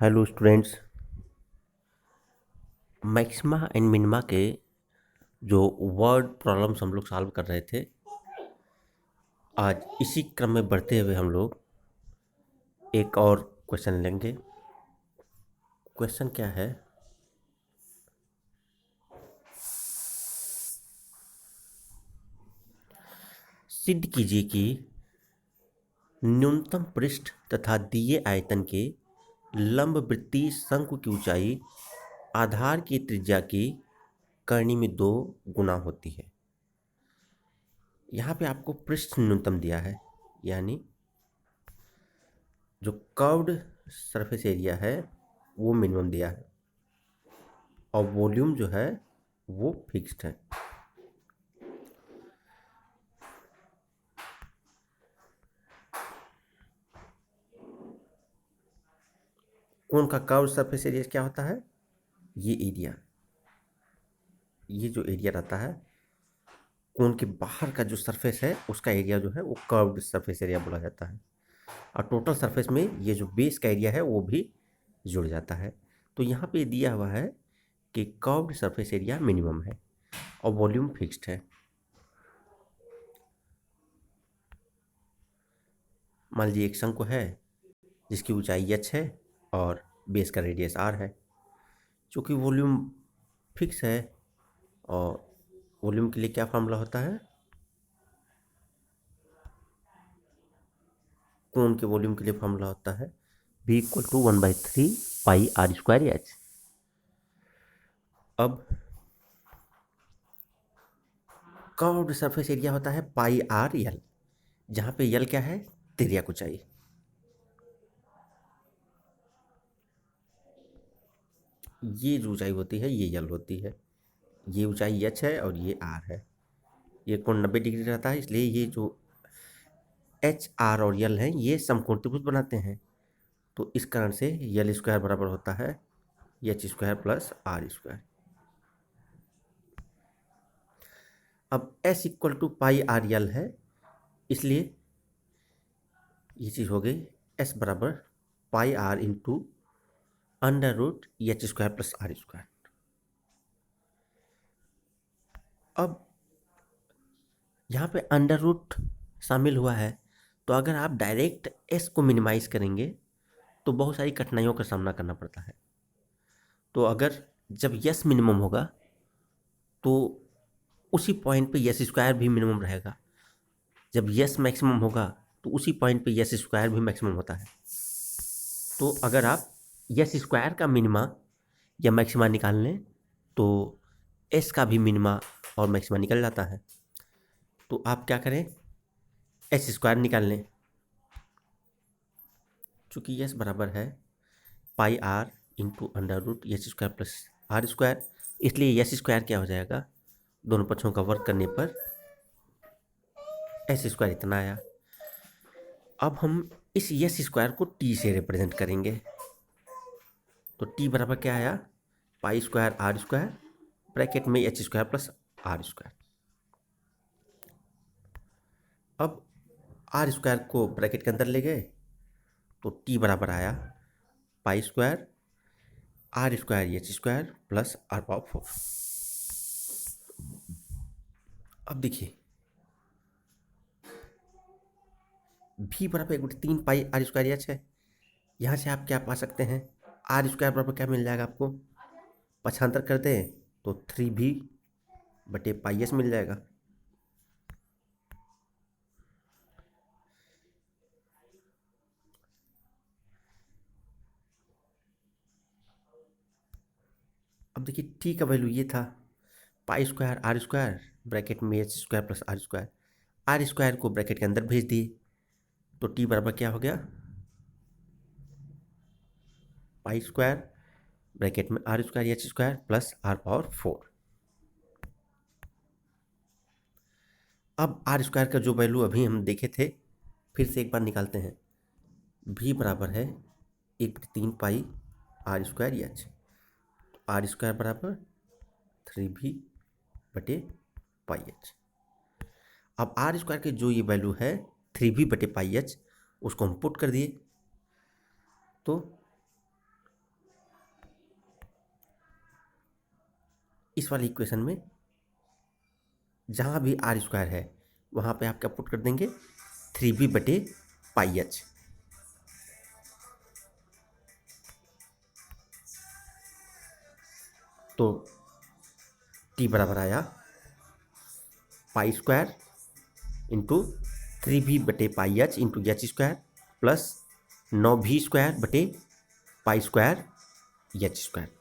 Hello students. Maxima and minima के जो word problems हम लोग सॉल्व कर रहे थे, आज इसी क्रम में बढ़ते हुए हम लोग एक और क्वेश्चन लेंगे। क्वेश्चन क्या है? सिद्ध कीजिए कि न्यूनतम पृष्ठ तथा दिए आयतन के लंबवृत्तीय शंकु की ऊंचाई आधार की त्रिज्या की करनी में 2 गुना होती है। यहाँ पे आपको पृष्ठ न्यूनतम दिया है, यानी जो कर्व्ड सरफेस एरिया है वो मिनिमम दिया है और वॉल्यूम जो है वो फिक्स्ड है। कोन का कर्व्ड सरफेस एरिया क्या होता है? ये एरिया, ये जो एरिया रहता है कोन के बाहर का जो सरफेस है उसका एरिया जो है वो कर्व्ड सरफेस एरिया बोला जाता है। और टोटल सरफेस में ये जो बेस का एरिया है वो भी जुड़ जाता है। तो यहाँ पे दिया हुआ है कि कर्व्ड सरफेस एरिया मिनिमम है और वॉल्यूम फिक्स्ड है। मान लीजिए एक शंकु है जिसकी ऊंचाई h है और बेस का रेडियस r है। चूँकि वॉल्यूम फिक्स है और वॉल्यूम के लिए क्या फार्मूला होता है? कोन के वॉल्यूम के लिए फार्मूला होता है V=1/3 पाई r स्क्वायर h। अब कर्व्ड सरफेस एरिया होता है पाई आर यल, जहाँ पे यल क्या है? तिर्यक ऊंचाई। ये जो ऊंचाई होती है ये यल होती है। ये ऊंचाई h है और ये r है। ये कोण 90 डिग्री रहता है, इसलिए ये जो h r और यल हैं ये समकोण त्रिभुज बनाते हैं। तो इस कारण से यल स्क्वायर बराबर होता है H square plus R square. अब S=, पाई आर यल है, इसलिए ये चीज़ हो गई S बराबर pi R into under root H square plus R square. अब यहाँ पे अंडर रूट शामिल हुआ है, तो अगर आप डायरेक्ट S को मिनिमाइज करेंगे तो बहुत सारी कठिनाइयों का सामना करना पड़ता है। तो अगर जब S मिनिमम होगा तो उसी पॉइंट पे S स्क्वायर भी मिनिमम रहेगा। जब S मैक्सिमम होगा तो उसी पॉइंट पे S स्क्वायर भी मैक्सिमम होता है। तो अगर आप S स्क्वायर का मिनिमा या मैक्सिमा निकाल लें तो S का भी मिनिमा और मैक्सिमा निकल जाता है। तो आप क्या करें? S स्क्वायर निकाल लें। चूँकि S बराबर है pi R into under root H square plus R square, इसलिए एस स्क्वायर क्या हो जाएगा? दोनों पक्षों का वर्क करने पर एस स्क्वायर इतना आया। अब हम इस एस स्क्वायर को टी से रिप्रेजेंट करेंगे, तो टी बराबर क्या आया? Pi square R square bracket में H square plus R square. अब आर स्क्वायर को ब्रैकेट के अंदर ले गए तो टी बराबर आया pi square R square H square plus R power 4। अब देखिए भी बराबर 1/3 पाई आर स्क्वायर एच है। यहाँ से आप क्या पा सकते हैं? आर स्क्वायर बराबर क्या मिल जाएगा आपको? पक्षांतर कर दें तो 3v/पाई एस मिल जाएगा। अब देखिए टी का वैल्यू ये था pi square R square bracket में H square plus R square को ब्रैकेट के अंदर भेज दिए तो टी बराबर क्या हो गया? पाई स्क्वायर ब्रैकेट में R square H square plus R power 4। अब आर स्क्वायर का जो वैल्यू अभी हम देखे थे फिर से एक बार निकालते हैं। भी बराबर है 1/3 pi R square H, R square बराबर 3v/पाई एच। अब आर स्क्वायर के जो ये वैल्यू है 3v/पाई एच उसको हम पुट कर दिए तो इस वाली इक्वेशन में जहाँ भी आर स्क्वायर है वहाँ पे आप क्या पुट कर देंगे, 3b/πh। तो t बराबर आया pi square into 3b/πh into H square plus 9v²/π² H square.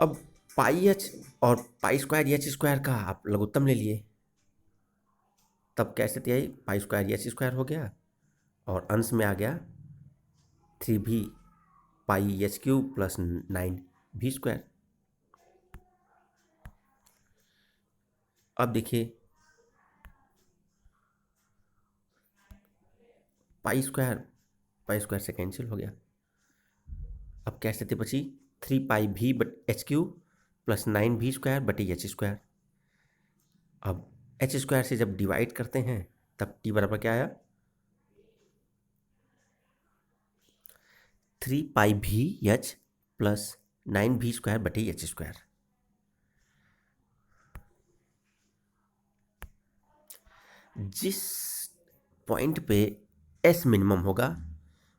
अब पाई एच और पाई स्क्वायर एच स्क्वायर का आप लघुत्तम ले लिए, तब क्या स्थिति आई, पाई स्क्वायर एच स्क्वायर हो गया और अंश में आ गया 3v/πh³ प्लस 9v²। अब देखिए पाई स्क्वायर से कैंसिल हो गया। अब क्या स्थिति बची, 3πv/h³ प्लस 9v²/h²। अब एच स्क्वायर से जब डिवाइड करते हैं तब टी बराबर क्या आया, 3πvh प्लस 9v²/h²। जिस पॉइंट पे एस मिनिमम होगा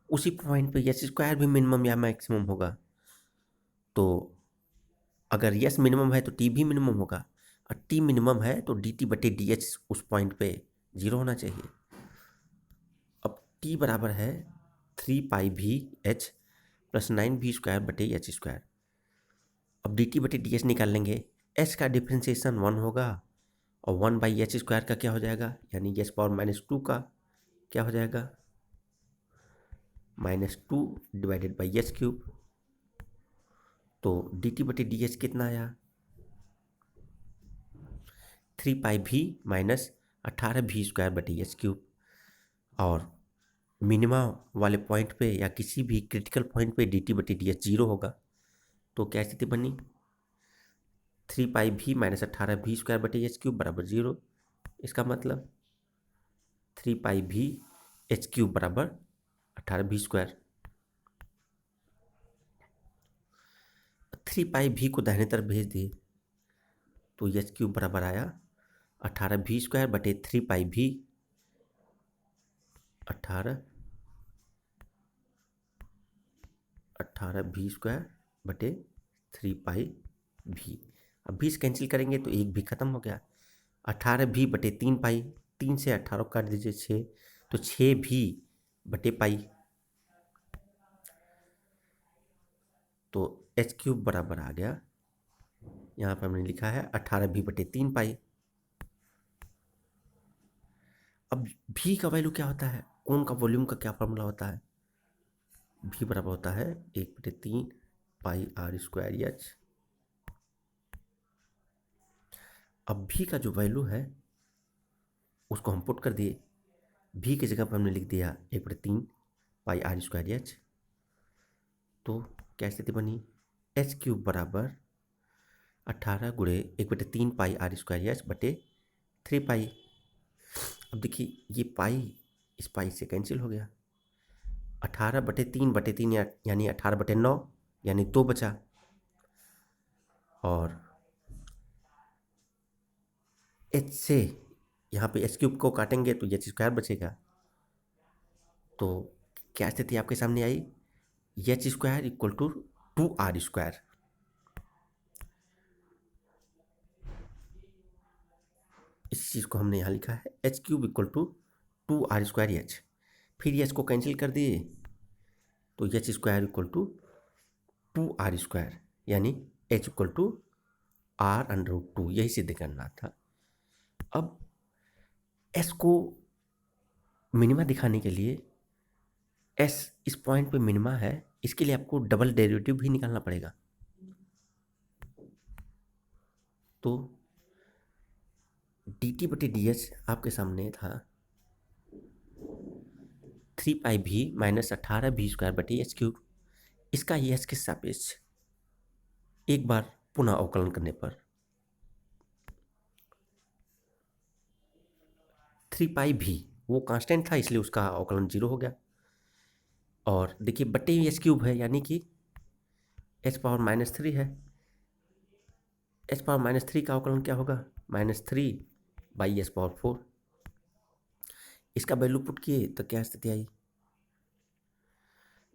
उसी पॉइंट पे एच स्क्वायर भी मिनिमम या मैक्सिमम होगा। तो अगर यस मिनिमम है तो टी भी मिनिमम होगा, और टी मिनिमम है तो dt/dh उस पॉइंट पे 0 होना चाहिए। अब टी बराबर है 3πvh प्लस 9v²/h²। अब dt/dh निकाल लेंगे, h का डिफ्रेंसिएशन 1 होगा और 1/h² का क्या हो जाएगा, यानी h⁻² का क्या हो जाएगा, -2 / h³। तो dt/dh कितना आया, 3πv माइनस 18v²/h³। और मिनिमा वाले पॉइंट पे या किसी भी क्रिटिकल पॉइंट पे dt/dh 0 होगा। तो क्या स्थिति बनी, 3πv माइनस 18v²/h³ बराबर 0। इसका मतलब 3πvh³ बराबर 18v²। 3πv को दाहिने तरफ भेज दिए तो h³ बराबर आया 18v²/3πv, 18v²/3πv। अब 20 कैंसिल करेंगे तो एक भी खत्म हो गया, 18v/3π, 3 से 18 काट दीजिए 6, तो 6v/π। तो h³ बराबर आ गया, यहाँ पर हमने लिखा है 18v/3π। अब v का वैल्यू क्या होता है, कोण का वॉल्यूम का क्या फॉर्मूला होता है, v बराबर होता है 1/3πr²h। अब v का जो वैल्यू है उसको हम पुट कर दिए, v की जगह पर हमने लिख दिया 1/3πr²h। तो क्या स्थिति बनी, h³ बराबर 18 × 1/3πr²h/3π। अब देखिए ये पाई इस पाई से कैंसिल हो गया, 18/3/3 यानी 18/9 यानी 2 बचा, और h से यहाँ पे h³ को काटेंगे तो h² बचेगा। तो क्या स्थिति आपके सामने आई, h² = 2r²। इस चीज़ को हमने यहाँ लिखा है h³ = 2r²h। फिर h को कैंसिल कर दिए तो h² = 2r², यानी h = r√2, यही सिद्ध करना था। अब s को मिनिमा दिखाने के लिए, s इस पॉइंट पे मिनिमा है, इसके लिए आपको डबल डेरिवेटिव भी निकालना पड़ेगा। तो dt/dh आपके सामने था 3πv माइनस 18v²/h³। इसका h के सापेक्ष एक बार पुनः अवकलन करने पर 3πv वो कांस्टेंट था इसलिए उसका अवकलन 0 हो गया। और देखिए बटे h³ है, यानी कि एच पावर -3 है। एच पावर -3 का अवकलन क्या होगा? -3/s⁴। इसका वैल्यू पुट किए तो क्या स्थिति आई?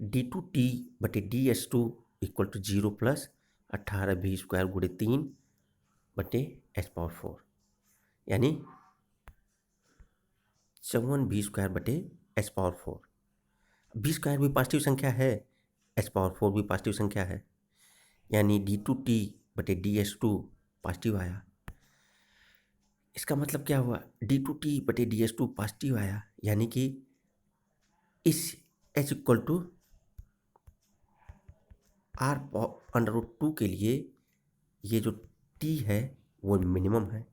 d2t/ds2 = 0 प्लस 18v² × 3/s⁴, यानी 54v² v² भी पॉजिटिव संख्या है, s⁴ भी पॉजिटिव संख्या है, यानी d2t/ds2 पॉजिटिव आया। इसका मतलब क्या हुआ? d2t/ds2 पॉजिटिव आया, यानी कि इस h = r√2 के लिए ये जो t है वो मिनिमम है।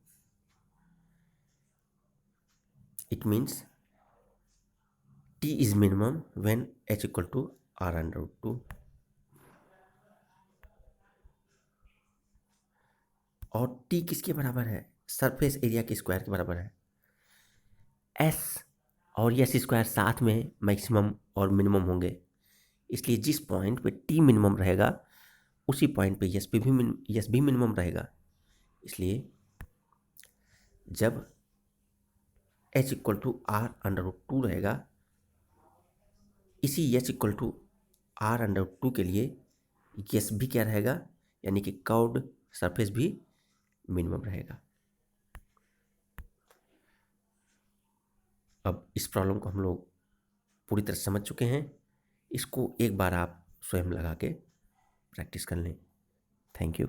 It means t is minimum when h = r√2। और t किसके बराबर है? सरफेस एरिया के स्क्वायर के बराबर है। s और s² साथ में मैक्सिमम और मिनिमम होंगे, इसलिए जिस पॉइंट पे t मिनिमम रहेगा उसी पॉइंट पे s भी मिनिमम रहेगा। इसलिए जब h = r√2 रहेगा, इसी h = r√2 के लिए s भी क्या रहेगा, यानी कि कर्व्ड सरफेस भी मिनिमम रहेगा। अब इस प्रॉब्लम को हम लोग पूरी तरह समझ चुके हैं। इसको एक बार आप स्वयं लगा के प्रैक्टिस कर लें। Thank you.